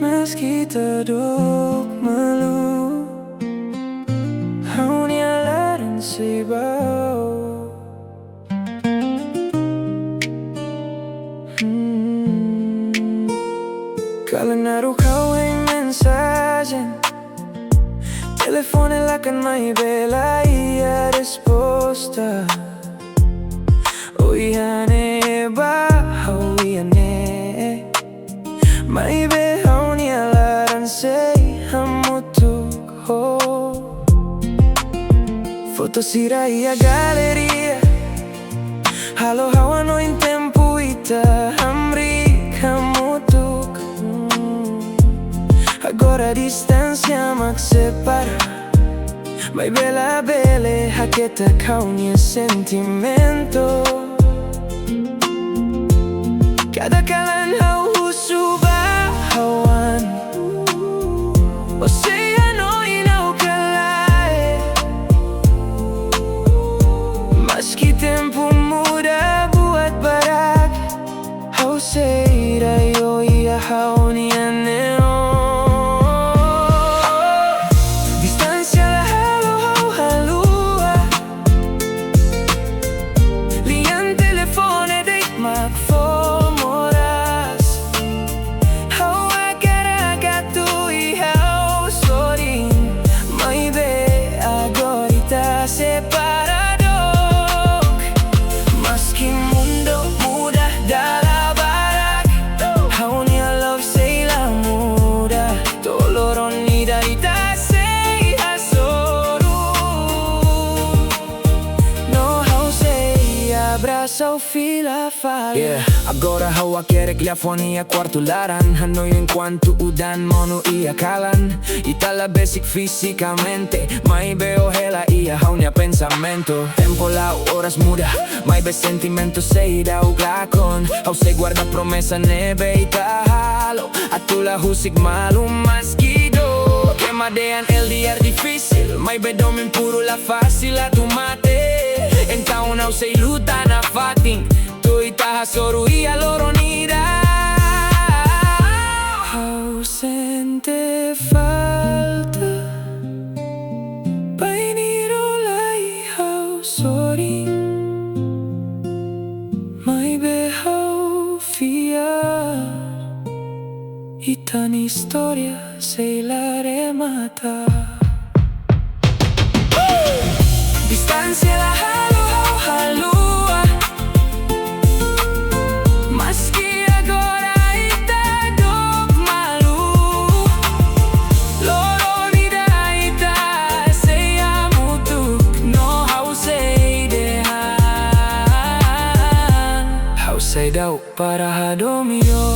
Meski terduk malu, hau nialaran sa ibaw. Kalau naruh kau ay mensajen, teleponnya akan may bela iya resposta. Oh iyane ba, hau iyane may be hau nialaran say hamutuk ho. Foto sira iya galeria, halo hawa no in tempo ita hamri hamutuk. Agora a distância me separa, mas bela bele haketa kaunya sentimento. Cada kalan hau husuba hawan, o sea no inau kalai. Meski tempo muda buat barak, hau sei rayo ia hau niane. Abraça o fila fala. Yeah, agora hawa quer telefonia quarto laran. Hanoi enquanto udan mono ia kalan. Itala basic fisicamente, mai veo hela ia haunia pensamento. Tempo la horas muda, mai be sentimento sei da uglakon. Hau se guarda promessa nebe ita halo. Atula husik malu maskido. Quemadean el día difícil, mai be domin puro la fácil a tu mate. Então não sei lutar na fatin, tu ita soru ia loronida. Hau sente falta, painiro lai hau sorin. Mai be hau fiar, itan historia sei la remata. Distansia la Hau Haluha, meski agora ita duk malu. Lorong ida ita sei hamutuk, no hau sei dehan. Hau sei dau para hadomio.